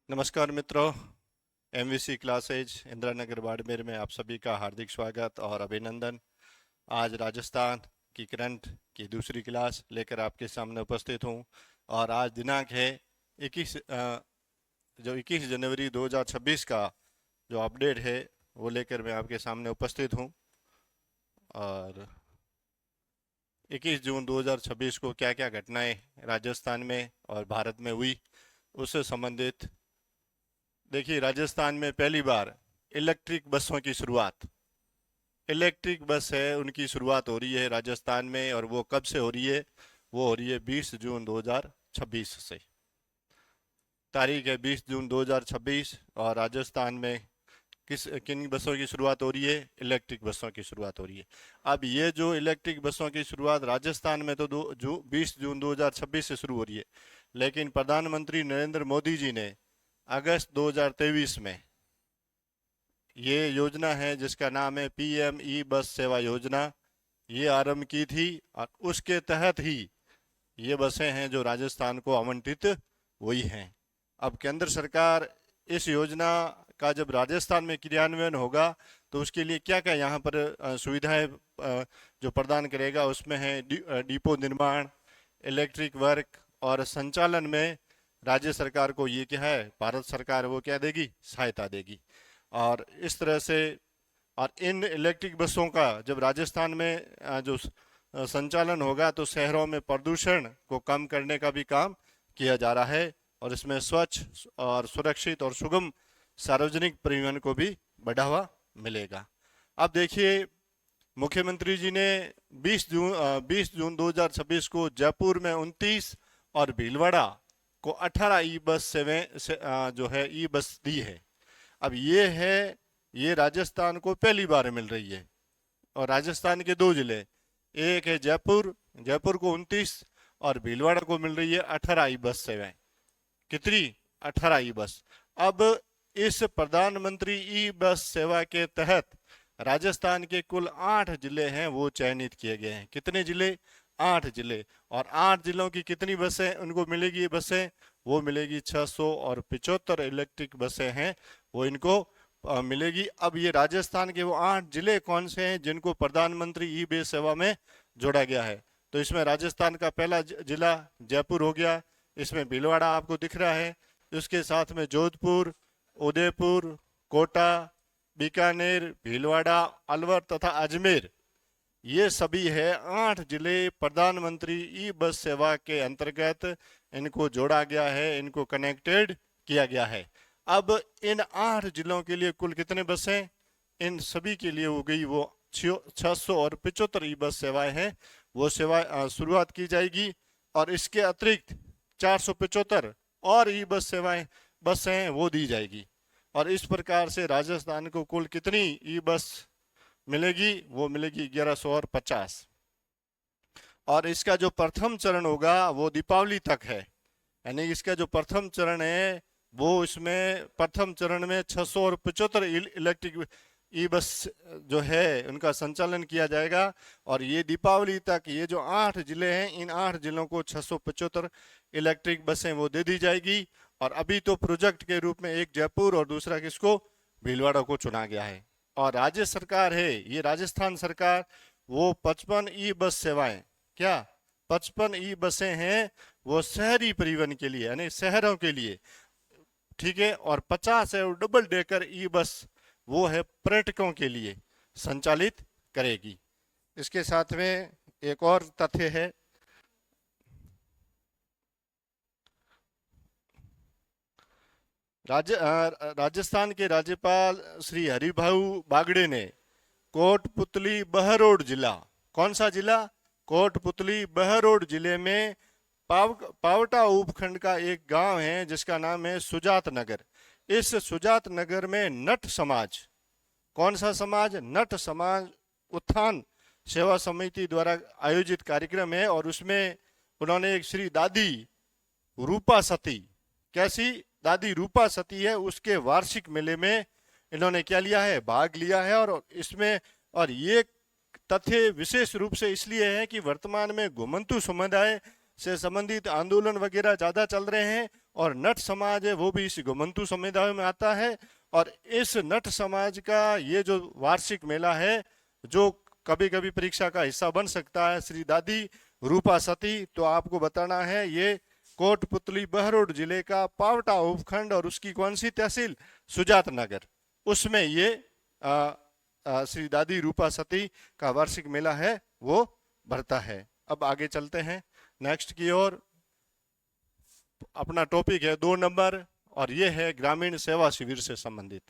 नमस्कार मित्रों। MVC classes Indira Nagar Barmer में आप सभी का हार्दिक स्वागत और अभिनंदन। आज राजस्थान की करंट की दूसरी क्लास लेकर आपके सामने उपस्थित हूं और आज दिनांक है 21 जनवरी 2026 का जो अपडेट है वो लेकर मैं आपके सामने उपस्थित हूं। और 21 जून 2026 को क्या क्या घटनाएं राजस्थान में और भारत में हुई उससे संबंधित। देखिए, राजस्थान में पहली बार इलेक्ट्रिक बसों की शुरुआत, इलेक्ट्रिक बस है उनकी शुरुआत हो रही है राजस्थान में। और वो कब से हो रही है? वो हो रही है 20 जून 2026 से। तारीख है 20 जून 2026 और राजस्थान में किन बसों की शुरुआत हो रही है? इलेक्ट्रिक बसों की शुरुआत हो रही है। अब ये जो इलेक्ट्रिक बसों की शुरुआत राजस्थान में तो 20 जून 2026 से शुरू हो रही है, लेकिन प्रधानमंत्री नरेंद्र मोदी जी ने अगस्त 2023 में ये योजना है जिसका नाम है पीएम ई बस सेवा योजना, ये आरंभ की थी। और उसके तहत ही ये बसें हैं जो राजस्थान को आवंटित हुई हैं। अब केंद्र सरकार इस योजना का जब राजस्थान में क्रियान्वयन होगा तो उसके लिए क्या क्या यहाँ पर सुविधाएं जो प्रदान करेगा, उसमें है डिपो निर्माण, इलेक्ट्रिक वर्क और संचालन में राज्य सरकार को ये क्या है, भारत सरकार वो क्या देगी? सहायता देगी। और इस तरह से और इन इलेक्ट्रिक बसों का जब राजस्थान में जो संचालन होगा तो शहरों में प्रदूषण को कम करने का भी काम किया जा रहा है और इसमें स्वच्छ और सुरक्षित और सुगम सार्वजनिक परिवहन को भी बढ़ावा मिलेगा। अब देखिए, मुख्यमंत्री जी ने 20 जून 2026 को जयपुर में 29 और भीलवाड़ा को 18 ई बस सेवाएं जो है ई बस दी है। अब ये राजस्थान को पहली बार मिल रही है और राजस्थान के दो जिले, एक है जयपुर, जयपुर को 29 और भीलवाड़ा को मिल रही है 18 ई बस सेवाएं। कितनी? 18 ई बस। अब इस प्रधानमंत्री ई बस सेवा के तहत राजस्थान के कुल 8 जिले हैं वो चयनित किए गए हैं। कितने जिले? 8 जिले। और 8 जिलों की कितनी बसें उनको मिलेगी? बसें वो मिलेगी 600 और 75 इलेक्ट्रिक बसें हैं वो इनको मिलेगी। अब ये राजस्थान के वो 8 जिले कौन से हैं जिनको प्रधानमंत्री ई बस सेवा में जोड़ा गया है? तो इसमें राजस्थान का पहला जिला जयपुर हो गया, इसमें भीलवाड़ा आपको दिख रहा है, उसके साथ में जोधपुर, उदयपुर, कोटा, बीकानेर, भीलवाड़ा, अलवर तथा अजमेर, ये सभी है 8 जिले प्रधानमंत्री ई बस सेवा के अंतर्गत इनको जोड़ा गया है, इनको कनेक्टेड किया गया है। अब इन 8 जिलों के लिए कुल कितने बसें? इन सभी के लिए हो गई वो 600 और 75 ई बस सेवाएं हैं, वो सेवा शुरुआत की जाएगी। और इसके अतिरिक्त 475 और ई बस सेवाएं बसें हैं वो दी जाएगी। और इस प्रकार से राजस्थान को कुल कितनी ई बस मिलेगी? वो मिलेगी 1150। और इसका जो प्रथम चरण होगा वो दीपावली तक है, यानी इसका जो प्रथम चरण है वो इसमें प्रथम चरण में 600 और 75 इलेक्ट्रिक ई बस जो है उनका संचालन किया जाएगा। और ये दीपावली तक ये जो 8 जिले हैं इन 8 जिलों को 675 इलेक्ट्रिक बसें वो दे दी जाएगी। और अभी तो प्रोजेक्ट के रूप में एक जयपुर और दूसरा किसको? भीलवाड़ा को चुना गया है। और राज्य सरकार है ये राजस्थान सरकार, वो 55 ई बस सेवाएं, क्या 55 ई बसें हैं वो शहरी परिवहन के लिए यानी शहरों के लिए, ठीक है। और 50 है डबल डेकर ई बस वो है पर्यटकों के लिए संचालित करेगी। इसके साथ में एक और तथ्य है, राजस्थान के राज्यपाल श्री हरिभाऊ बागड़े ने कोटपुतली बहरोड जिला, कौन सा जिला? कोटपुतली बहरोड जिले में पावटा उपखंड का एक गांव है जिसका नाम है सुजात नगर। इस सुजात नगर में नट समाज, कौन सा समाज? नट समाज उत्थान सेवा समिति द्वारा आयोजित कार्यक्रम है और उसमें उन्होंने एक श्री दादी रूपा सती, कैसी दादी रूपा सती है, उसके वार्षिक मेले में इन्होंने क्या लिया है? भाग लिया है। और इसमें और ये तथ्य विशेष रूप से इसलिए है कि वर्तमान में घुमंतु समुदाय से संबंधित आंदोलन वगैरह ज्यादा चल रहे हैं और नट समाज है वो भी इस घुमंतू समुदाय में आता है। और इस नट समाज का ये जो वार्षिक मेला है जो कभी कभी परीक्षा का हिस्सा बन सकता है, श्री दादी रूपा सती, तो आपको बताना है ये कोटपुतली बहरोड जिले का पावटा उपखंड और उसकी कौन सी तहसील, सुजात नगर, उसमें ये श्री दादी रूपा सती का वार्षिक मेला है वो भरता है। अब आगे चलते हैं नेक्स्ट की ओर। अपना टॉपिक है 2 नंबर और ये है ग्रामीण सेवा शिविर से संबंधित।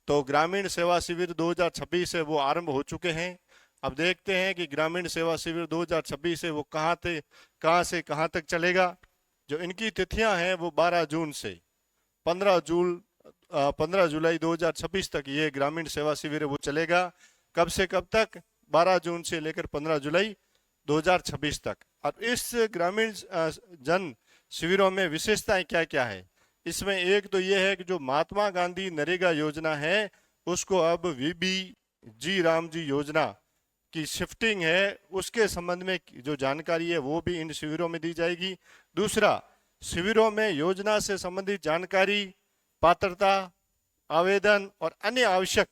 तो ग्रामीण सेवा शिविर 2026 है वो आरंभ हो चुके हैं। अब देखते हैं कि ग्रामीण सेवा शिविर 2026 है वो कहाँ से कहाँ तक चलेगा। जो इनकी तिथियां हैं वो 12 जून से 15 जुलाई 2026 तक ये ग्रामीण सेवा शिविर वो चलेगा। कब से कब तक, 12 जून से लेकर 15 जुलाई 2026 तक। और इस ग्रामीण जन शिविरों में विशेषताएं क्या क्या है, इसमें एक तो ये है कि जो महात्मा गांधी नरेगा योजना है उसको अब VBG राम जी योजना की शिफ्टिंग है, उसके संबंध में जो जानकारी है वो भी इन शिविरों में दी जाएगी। दूसरा, शिविरों में योजना से संबंधित जानकारी, पात्रता, आवेदन और अन्य आवश्यक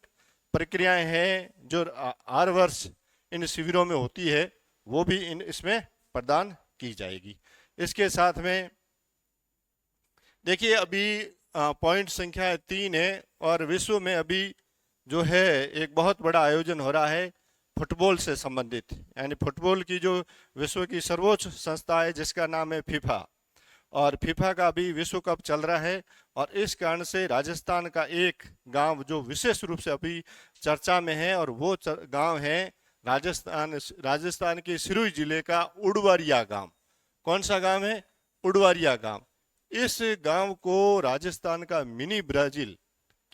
प्रक्रियाएं हैं जो हर वर्ष इन शिविरों में होती है वो भी इसमें प्रदान की जाएगी। इसके साथ में देखिए अभी पॉइंट संख्या 3 है और विश्व में अभी जो है एक बहुत बड़ा आयोजन हो रहा है फुटबॉल से संबंधित, यानी फुटबॉल की जो विश्व की सर्वोच्च संस्था है जिसका नाम है फीफा, और फीफा का भी विश्व कप चल रहा है। और इस कारण से राजस्थान का एक गांव जो विशेष रूप से अभी चर्चा में है और वो गांव है राजस्थान के सिरोही जिले का उडवारिया गांव। कौन सा गांव है, उडवारिया गांव। इस गांव को राजस्थान का मिनी ब्राजील,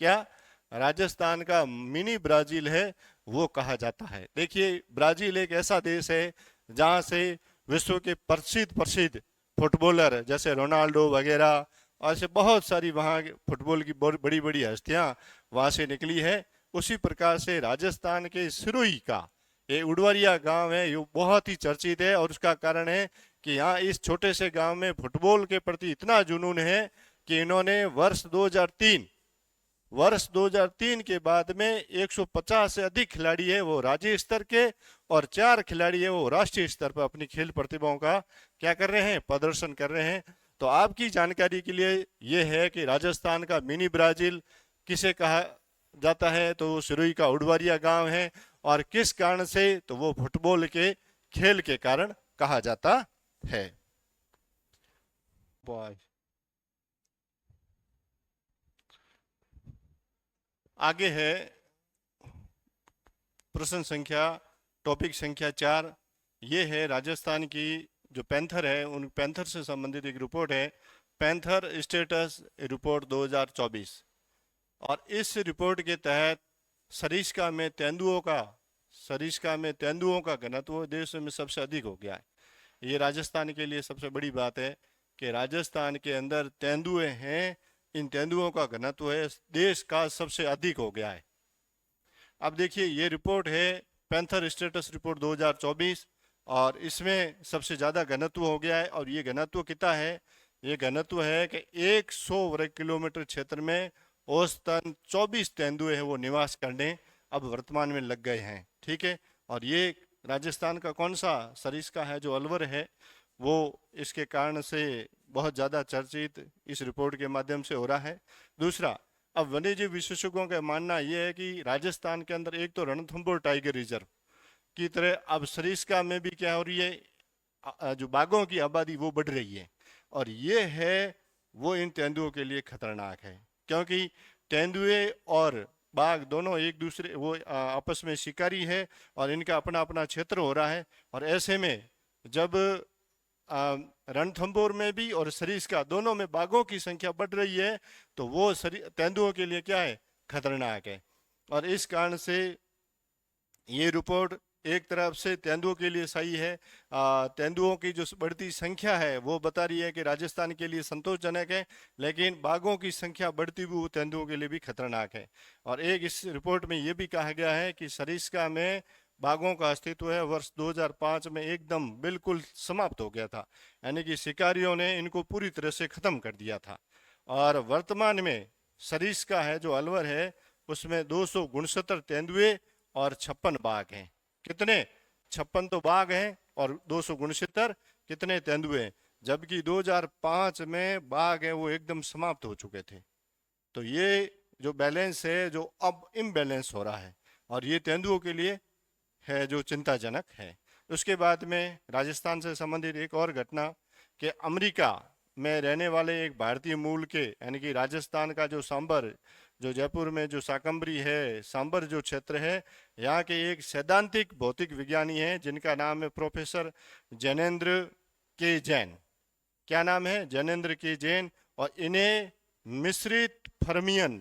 क्या राजस्थान का मिनी ब्राजील है वो कहा जाता है। देखिए ब्राजील एक ऐसा देश है जहां से विश्व के प्रसिद्ध फुटबॉलर जैसे रोनाल्डो वगैरह ऐसे बहुत सारी वहाँ फुटबॉल की बड़ी बड़ी हस्तियां वहां से निकली है। उसी प्रकार से राजस्थान के सिरोही का ये उडवारिया गांव है, ये बहुत ही चर्चित है और उसका कारण है कि यहाँ इस छोटे से गांव में फुटबॉल के प्रति इतना जुनून है कि इन्होंने वर्ष 2003 के बाद में 150 से अधिक खिलाड़ी है वो राज्य स्तर के और 4 खिलाड़ी है वो राष्ट्रीय स्तर पर अपनी खेल प्रतिभाओं का क्या कर रहे हैं, प्रदर्शन कर रहे हैं। तो आपकी जानकारी के लिए ये है कि राजस्थान का मिनी ब्राजील किसे कहा जाता है, तो वो सिरोही का उडवारिया गांव है। और किस कारण से, तो वो फुटबॉल के खेल के कारण कहा जाता है। आगे है प्रश्न संख्या टॉपिक संख्या 4। ये है राजस्थान की जो पैंथर है उन पैंथर से संबंधित एक रिपोर्ट है, पैंथर स्टेटस रिपोर्ट 2024। और इस रिपोर्ट के तहत सरिस्का में तेंदुओं का घनत्व देश में सबसे अधिक हो गया है। ये राजस्थान के लिए सबसे बड़ी बात है कि राजस्थान के अंदर तेंदुए हैं, इन तेंदुओं का घनत्व है देश का सबसे अधिक हो गया है। अब देखिए ये रिपोर्ट है पैंथर स्टेटस रिपोर्ट 2024 और इसमें सबसे ज़्यादा घनत्व हो गया है। और ये घनत्व कितना है, ये घनत्व है कि 100 वर्ग किलोमीटर क्षेत्र में औसतन 24 तेंदुए हैं वो निवास करने अब वर्तमान में लग गए हैं। ठीक है, और ये राजस्थान का कौन सा सरिस्का है जो अलवर है वो इसके कारण से बहुत ज़्यादा चर्चित इस रिपोर्ट के माध्यम से हो रहा है। दूसरा, अब वन्यजीव विशेषज्ञों का मानना यह है कि राजस्थान के अंदर एक तो रणथंभौर टाइगर रिजर्व की तरह अब सरिस्का में भी क्या हो रही है, जो बाघों की आबादी वो बढ़ रही है और ये है वो इन तेंदुओं के लिए खतरनाक है, क्योंकि तेंदुए और बाघ दोनों एक दूसरे वो आपस में शिकारी है और इनका अपना अपना क्षेत्र हो रहा है। और ऐसे में जब रणथंभौर में भी और सरिस्का दोनों में बाघों की संख्या बढ़ रही है तो वो तेंदुओं के लिए क्या है, खतरनाक है। और इस कारण से ये रिपोर्ट एक तरफ से तेंदुओं के लिए सही है, तेंदुओं की जो बढ़ती संख्या है वो बता रही है कि राजस्थान के लिए संतोषजनक है, लेकिन बाघों की संख्या बढ़ती हुई वो तेंदुओं के लिए भी खतरनाक है। और एक इस रिपोर्ट में ये भी कहा गया है कि सरिस्का में बाघों का अस्तित्व है वर्ष 2005 में एकदम बिल्कुल समाप्त हो गया था, यानी कि शिकारियों ने इनको पूरी तरह से खत्म कर दिया था। और वर्तमान में सरिस्का है जो अलवर है, उसमें 269 तेंदुए और 56 बाघ हैं। कितने? 56 तो बाघ हैं और 269 कितने तेंदुए हैं, जबकि 2005 में बाघ है वो एकदम समाप्त हो चुके थे। तो ये जो बैलेंस है जो अब इम्बैलेंस हो रहा है, और ये तेंदुओं के लिए है जो चिंताजनक है। उसके बाद में राजस्थान से संबंधित एक और घटना कि अमेरिका में रहने वाले एक भारतीय मूल के, यानी कि राजस्थान का जो सांबर, जो जयपुर में जो शाकंभरी है, सांबर जो क्षेत्र है, यहाँ के एक सैद्धांतिक भौतिक विज्ञानी हैं जिनका नाम है प्रोफेसर जैनेन्द्र के जैन। क्या नाम है? जैनेन्द्र के जैन। और इन्हें मिश्रित फर्मियन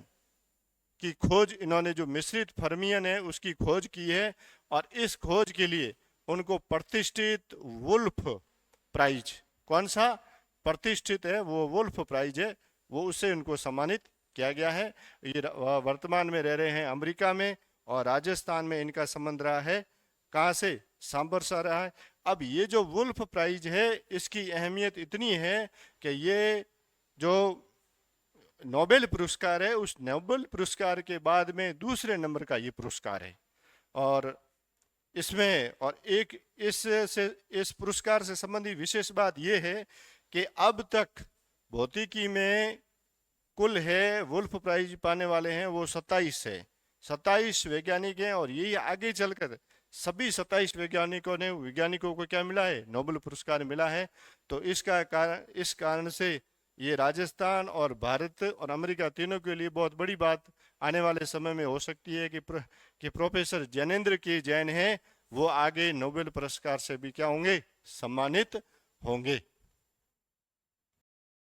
की खोज, इन्होंने जो मिश्रित फर्मियन है उसकी खोज की है, और इस खोज के लिए उनको प्रतिष्ठित वुल्फ प्राइज, कौन सा प्रतिष्ठित है वो वुल्फ प्राइज है, वो उससे उनको सम्मानित किया गया है। ये वर्तमान में रह रहे हैं अमेरिका में, और राजस्थान में इनका संबंध रहा है, कहाँ से? सांबर से रहा है। अब ये जो वुल्फ प्राइज है इसकी अहमियत इतनी है कि ये जो नोबेल पुरस्कार है, उस नोबेल पुरस्कार के बाद में दूसरे नंबर का ये पुरस्कार है। और इसमें और एक इस पुरस्कार से संबंधी विशेष बात यह है कि अब तक भौतिकी में कुल है वुल्फ प्राइज पाने वाले हैं वो 27 है, 27 वैज्ञानिक हैं, और यही आगे चलकर सभी 27 वैज्ञानिकों को क्या मिला है? नोबेल पुरस्कार मिला है। तो इस कारण से ये राजस्थान और भारत और अमेरिका तीनों के लिए बहुत बड़ी बात आने वाले समय में हो सकती है कि प्रोफेसर जैनेन्द्र के जैन हैं वो आगे नोबेल पुरस्कार से भी क्या होंगे? सम्मानित होंगे।